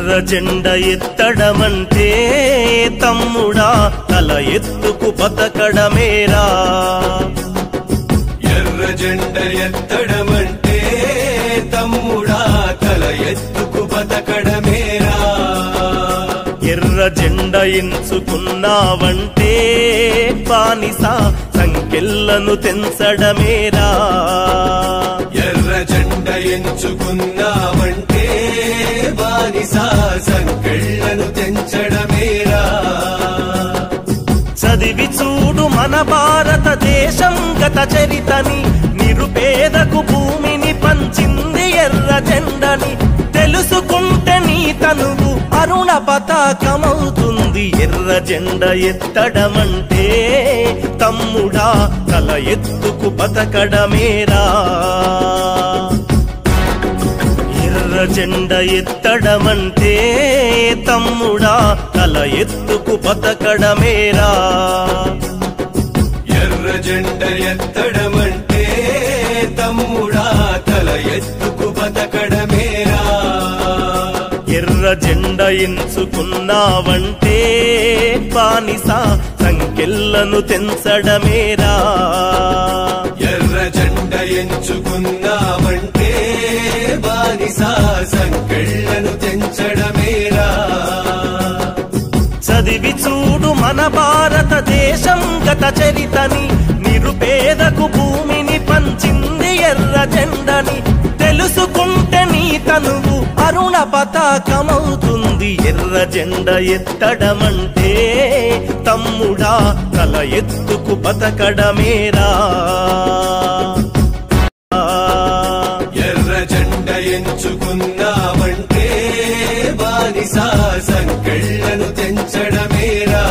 ఎర్ర జెండ ఎత్తడమంటే తమ్ముడా తల ఎత్తుకు బతకడమేరా. ఎర్ర జెండ ఎత్తడమంటే తమ్ముడా తల ఎత్తుకు బతకడమేరా. ఎర్ర జెండ ఎంచుకున్నావంటే బానిస సంకెళ్లను తెంచడమేరా. ఎర్ర జెండ ఎంచుకున్నావంటే బానిస సంకెళ్లను తెంచడమేరా. చదివి చూడు మన భారతదేశం గత చరితని, నిరుపేదకు భూమిని పంచింది ఎర్ర జెండని. తెలుసుకుంటే నీ తనువు అరుణ పతాకమవుతుంది. ఎర్ర జెండ ఎత్తడమంటే తమ్ముడా తల ఎత్తుకు బతకడమేరా. ఎర్ర జెండ ఎత్తడమంటే తమ్ముడా తల ఎత్తుకు బతకడమేరా. ఎర్ర జెండ ఎత్తడమంటే తమ్ముడా తల ఎత్తుకు బతకడమేరా. ఎర్ర జెండ ఎంచుకున్నావంటే బానిస సంకెళ్లను తెంచడమేరా. ఎర్ర జెండ ఎంచుకున్నావంటే బానిస సంకెళ్లను తెంచడమేరా. చదివి చూడు మన భారతదేశం గత చరితని, నిరుపేదకు భూమిని పంచింది ఎర్ర జెండని. తెలుసుకుంటే నీ తనువు అరుణ పతాకమవుతుంది. ఎర్ర జెండ ఎత్తడమంటే తమ్ముడా తల ఎత్తుకు బతకడమేరా. ఎర్ర జెండ ఎంచుకున్నావంటే బానిస సంకెళ్లను తెంచడమేరా.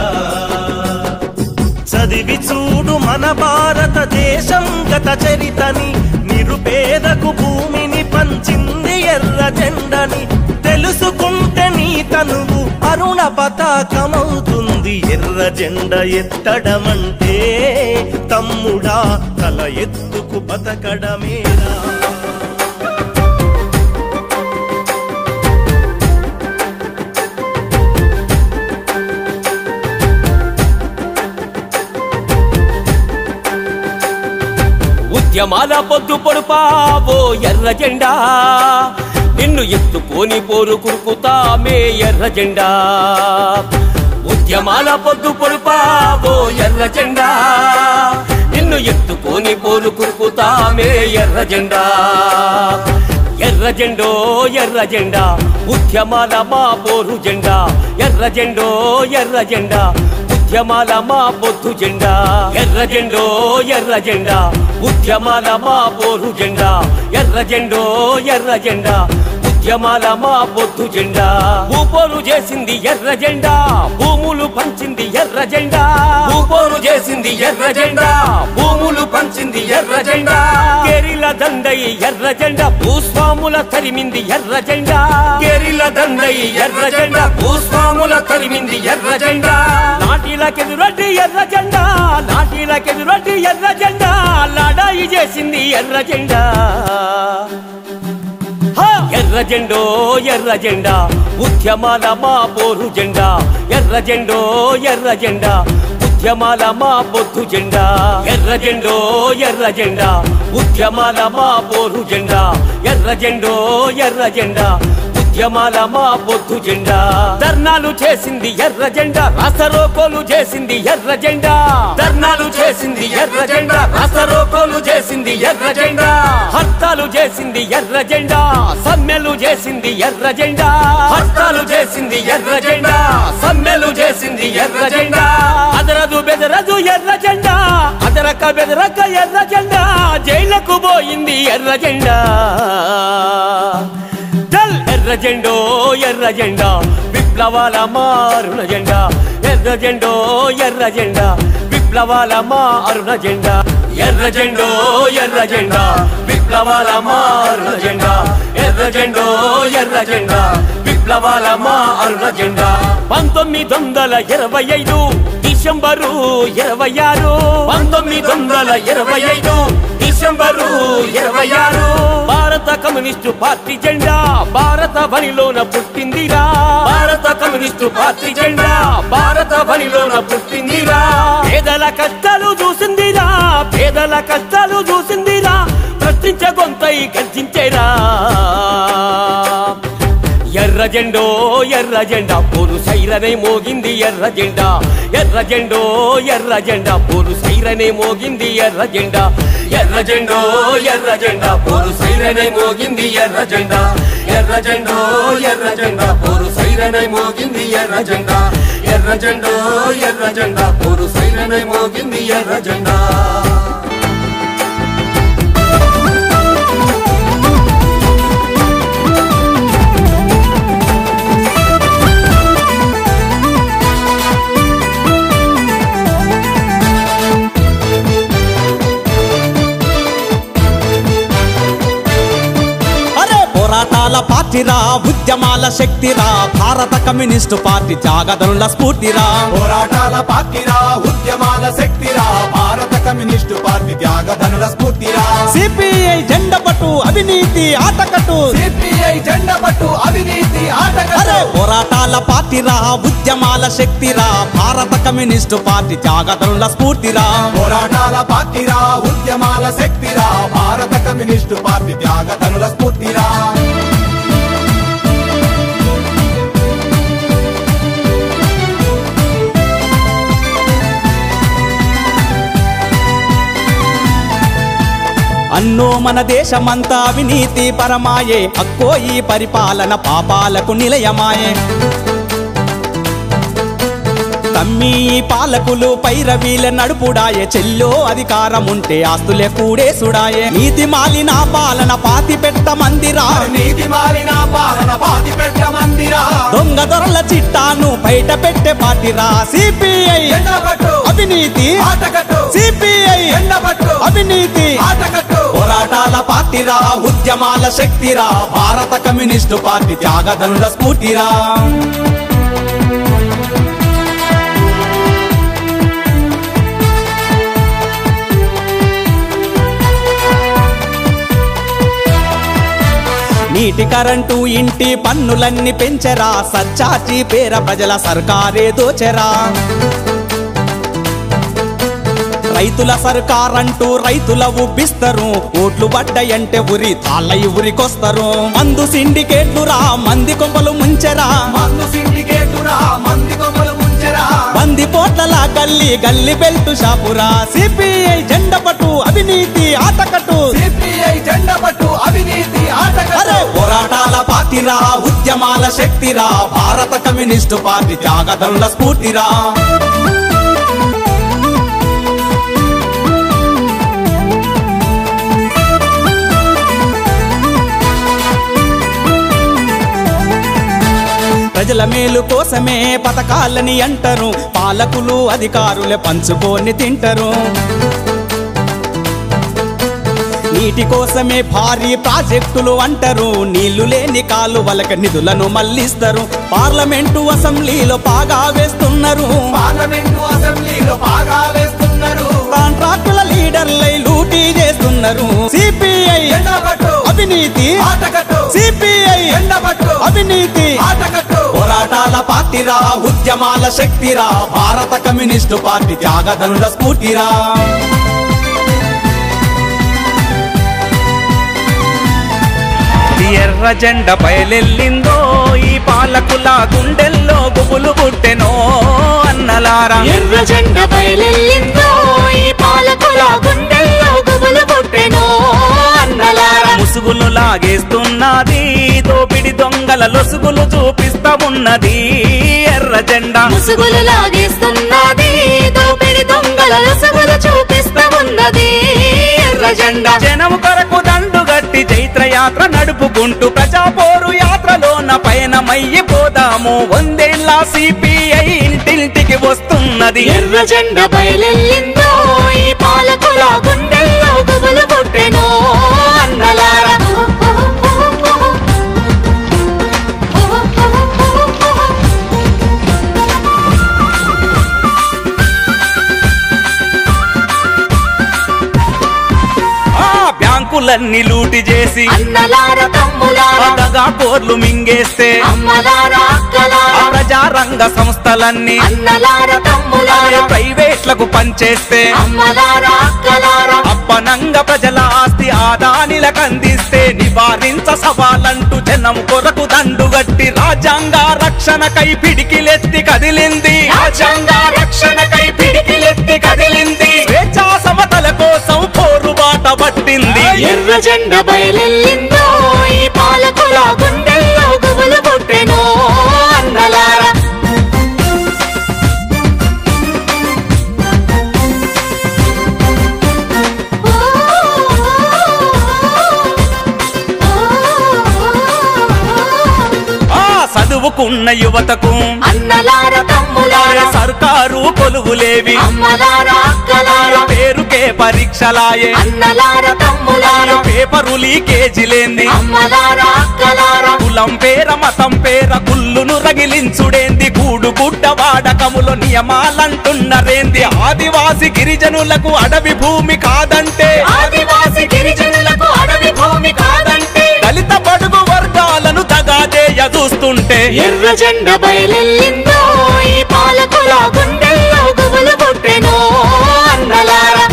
చదివి చూడు మన భారతదేశం గత చరితని, నిరుపేదకు భూమిని పంచింది ఎర్ర జెండని. తెలుసుకుంటే నీ తనువు అరుణ పతాకమవుతుంది. ఎర్ర జెండ ఎత్తడమంటే తమ్ముడా తల ఎత్తుకు బతకడమేరా. ఉద్యమాల పొద్దు పొడుపావో ఎర్ర జెండా, నిన్ను ఎత్తుకొని పోరు కురుకుతామే ఎర్ర జెండా. ఉద్యమాల పొద్దు పొడుపావో ఎర్ర జెండా, నిన్ను ఎత్తుకొని పోరు కురుకుతామే ఎర్ర జెండా. ఎర్ర జెండో ఎర్ర జెండా ఉద్యమాల మా పోరు జెండా. ఎర్ర జెండో ఎర్ర జెండా ఉద్యమాల మా పొద్దు జెండా. ఎర్ర జెండో ఎర్ర జెండా ఉద్యమాల మా పోరు జెండా. ఎర్ర జెండో ఎర్ర జెండా ఉద్యమాల మా పొద్దు జెండా. భూపోరు చేసింది ఎర్ర జెండా, భూములు పంచింది ఎర్ర జెండా. భూపోరు చేసింది ఎర్ర జెండా, భూములు పంచింది ఎర్ర జెండా. కేరిల దండై ఎర్ర జెండా, భూస్వాముల తరిమింది ఎర్ర జెండా. కేరిల దండై ఎర్ర జెండా, భూస్వాముల తరిమింది ఎర్ర జెండా. నాటిలకెదురొడ్డి ఎర్ర జెండా, నాటిలకెదురొడ్డి ఎర్ర జెండా. లడాయి చేసింది ఎర్ర జెండా. ఎర్ర జెండో ఎర్ర జెండా ఉద్యమాల మా పోరు జెండా. ఎర్ర జెండో ఎర్ర జెండా ఉద్యమాల మా పొద్దు జెండా. ఎర్ర జెండో ఎర్ర జెండా ఉద్యమాల మా పోరు జెండా. ఎర్ర జెండో ఎర్ర జెండా ఉద్యమాల మా పొద్దు జెండా. ధర్నాలు చేసింది ఎర్ర జెండా, రాసరోకోలు చేసింది ఎర్ర జెండా. ధర్నాలు చేసింది ఎర్ర జెండా, రాసరోకోలు చేసింది ఎర్ర జెండా. హర్తాలు చేసింది ఎర్ర జెండా, సమ్మెలు చేసింది ఎర్ర జెండా. హర్తాలు చేసింది ఎర్ర జెండా, సమ్మెలు చేసింది ఎర్ర జెండా. అదరదు బెదరదు ఎర్ర జెండా, అదరక బెదరక ఎర్ర జెండా. జైలకు పోయింది ఎర్ర జెండా. ఎర్ర జెండో ఎర్ర జెండా విప్లవాల మారుణ జెండా. ఎర్ర జెండో ఎర్ర జెండా విప్లవాల మారుణ జెండా. ఎర్ర జెండో ఎర్ర జెండా విప్లవాల మారుణ జెండా. ఎర్ర జెండో ఎర్ర జెండా విప్లవాల మారుణ జెండా. 1925 డిసెంబరు 26, 1925 డిసెంబరు 26 భారత కమ్యూనిస్టు పార్టీ జెండా భారత బలిలోన పుట్టిందిరా భారత కమ్యూనిస్టు పార్టీ జెండా భారత బలిలోన పుట్టిందిరా పేదల కష్టాలు చూసిందిరా పేదల కష్టాలు చూసిందిరా ప్రశ్నించే గొంతై గర్జించేరా ఎర్ర జెండా పోరు సైరనే మోగింది ఎర్ర జెండా పోరు సైరనే మోగింది ఎర్ర జెండా పోరు సైరనే మోగింది ఎర్ర జెండా పోరు సైరనే మోగింది ఎర్ర జెండా పోరు సైరనే మోగింది ఎర్ర జెండా పోరాటాల పార్టీరా ఉద్యమాల శక్తిరా భారత కమ్యూనిస్టు పార్టీ త్యాగదనుల స్ఫూర్తిరా పోరాటాల పార్టీరా ఉద్యమాల శక్తిరా భారత కమ్యూనిస్టు పార్టీ త్యాగధనుల స్ఫూర్తిరా సిపిఐ జెండా పట్టు అవినీతి ఆటకట్టు సిపిఐ జెండా పట్టు అవినీతి ఆటకట్టు పోరాటాల పార్టీరా ఉద్యమాల శక్తిరా భారత కమ్యూనిస్టు పార్టీ త్యాగదనుల స్ఫూర్తిరా పోరాటాల పార్టీరా ఉద్యమాల శక్తిరా భారత కమ్యూనిస్టు పార్టీ త్యాగధనుల స్ఫూర్తిరా అన్నో మన దేశమంతా అవినీతి పరమాయే అక్కో ఈ పరిపాలన పాపాలకు నిలయమాయే తమ్మి పాలకులు పైరవీల నడుపుడాయే చెల్లో అధికారముంటే ఆస్తులే కూడేసుడాయే నీతి మాలిన పాలన పాతి పెట్ట మందిరా నీతి మాలిన పాలన పాతి పెట్ట మందిరా దొంగ దొరల చిట్టాను బయట పెట్టే పార్టీరా సిపిఐ అవినీతి ఆటకట్టు సిపిఐ అవినీతి ఆటకట్టు పోరాటాల పార్టీరా ఉద్యమాల శక్తిరా భారత కమ్యూనిస్టు పార్టీ త్యాగధనుల స్ఫూర్తిరా నీటి కరెంటు ఇంటి పన్నులన్నీ పెంచరా సచ్చాచి పేర ప్రజల సర్కారే దోచెరా రైతుల సర్కారంటూ రైతుల ఉబ్బిస్తారు ఓట్లు పడ్డాయంటే ఉరి తాళ్ళయి ఉరికొస్తారు మందు సిండికేట్లురా మంది కొంపలు ముంచెరా మందు సిండికేటురా మంది కొమ్మలు ముంచెరా బంది పోట్ల గల్లి గల్లి బెల్టు షాపురా సిపిఐ జెండా పట్టు అవినీతి ఆటకట్టు సిపిఐ జెండా పట్టు అవినీతి ఆటకట్టు పోరాటాల పార్టీరా ఉద్యమాల శక్తిరా భారత కమ్యూనిస్టు పార్టీ త్యాగధనుల స్ఫూర్తిరా ప్రజల మేలు కోసమే పథకాలని అంటారు పాలకులు అధికారులే పంచుకొని తింటారు నీటి కోసమే భారీ ప్రాజెక్టులు అంటారు నీళ్లు లేని కాలువలకు నిధులను మళ్లిస్తారు పార్లమెంటు అసెంబ్లీలో పాగా వేస్తున్నారు పార్లమెంటు అసెంబ్లీలో పాగా వేస్తున్నారు కాంట్రాక్టుల లీడర్లై లూటీ చేస్తున్నారు సిపిఐ జెండా పట్టు అవినీతి ఆటకట్టు సిపిఐ జెండా పట్టు అవినీతి ఆటకట్టు పోరాటాల పార్టీరా ఉద్యమాల శక్తిరా భారత కమ్యూనిస్టు పార్టీ త్యాగధనుల స్ఫూర్తిరా ఎర్ర జెండ బయలెల్లిందో ఈ పాలకుల గుండెల్లో గుబులు పుట్టెనో అన్నలారా ఎర్ర జెండ బయలెల్లిందో ఈ పాలకుల గుండెల్లో గుబులు పుట్టెనో అన్నలారా ముసుగులు లాగేస్తున్నది దోపిడి దొంగల లొసుగులు చూపిస్తా ఉన్నది ఎర్ర జెండా ముసుగులు లాగేస్తున్నది దోపిడి దొంగల లొసుగులు చూపిస్తా ఉన్నది ఎర్ర జెండా జనం కొరకు దండు గట్టి చైత్ర యాత్ర నడుపుకుంటూ ప్రజాపోరు యాత్రలోన పయనమయ్యిపోదాము వందేళ్ల సిపిఐ ఇంటింటికి వస్తున్నది ఎర్ర జెండ బయలెల్లిందో ఈ పాలకుల గుండెల్లో గుబులు పుట్టెనో అన్నలారా బ్యాంకుల భూములన్నీ లూటి చేసి అన్నలార తమ్ములారా దగా కోర్లు మింగేస్తే అమ్మలారా అక్కలారా ప్రజారంగ సంస్థలన్నీ అన్నలార తమ్ములారా ప్రైవేట్లకు పనిచేస్తే అమ్మలారా అక్కలారా అప్పనంగా ప్రజల ఆస్తి ఆదానిలకు అందిస్తే నివారించ సవాలంటూ జనం కొరకు దండుగట్టి రాజ్యాంగ రక్షణకై పిడికిలెత్తి కదిలింది రాజ్యాంగ రక్షణకై పిడికిలెత్తి కదిలింది స్వేచ్ఛా సమతల కోసం పోరుబాట పట్టింది ఎర్ర జెండా బయలెల్లిందో ఈ పాలకుల గుండెల్లో గుబులు పుట్టెనో అన్నలారా చదువుకున్న యువతకు అన్నలార తమ్ములారా సర్కారు కొలువులేవి అమ్మలారా అక్కలారా పేరుకే పరీక్షలాయే అన్నలార తమ్ములారా పేపరు లీకేజీలేంది అమ్మలారా అక్కలారా కులం పేర మతం పేర గుల్లును రగిలించుడేంది గూడు గుడ్డ వాడకములో నియమాలంటున్నరేంది ఆదివాసి గిరిజనులకు అడవి భూమి కాదంటే ఆదివాసి గిరిజనులకు అడవి భూమి కాదంటే దళిత బడుగు వర్గాలను తగాదేయ చూస్తుంటే ఎర్ర జెండా బయలెల్లిందో ఈ పాలకుల గుండెల్లో గుబులు పుట్టెనో అన్నలారా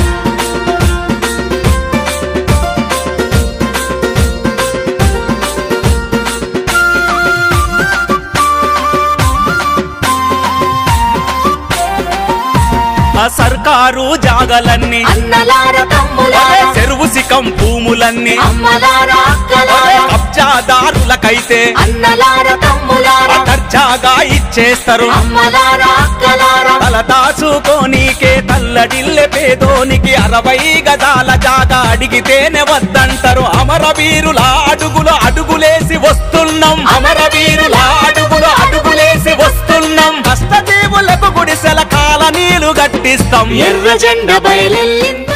ఆ సర్కారు జాగలన్నీ అన్నలార తమ్ములారా చెరువు సికం భూములన్నీ అమ్మలారా అక్కలారా కబ్జాదారులకైతే అన్నలార తమ్ములారా దర్జాగా ఇచ్చేస్తారు అమ్మలారా అక్కలారా తల దాచుకోనీకే తల్లడిల్లె పేదోనికి 60 గజాల జాగా అడిగితేనే వద్దంటారు అమరవీరుల అడుగులు అడుగులేసి వస్తున్నాం అమరవీరుల అడుగులు అడుగులేసి వస్తున్నాం కష్టజీవులకు గుడిసెల కాలనీలు గట్టిస్తాం ఎర్ర జెండా బయలెల్లిందో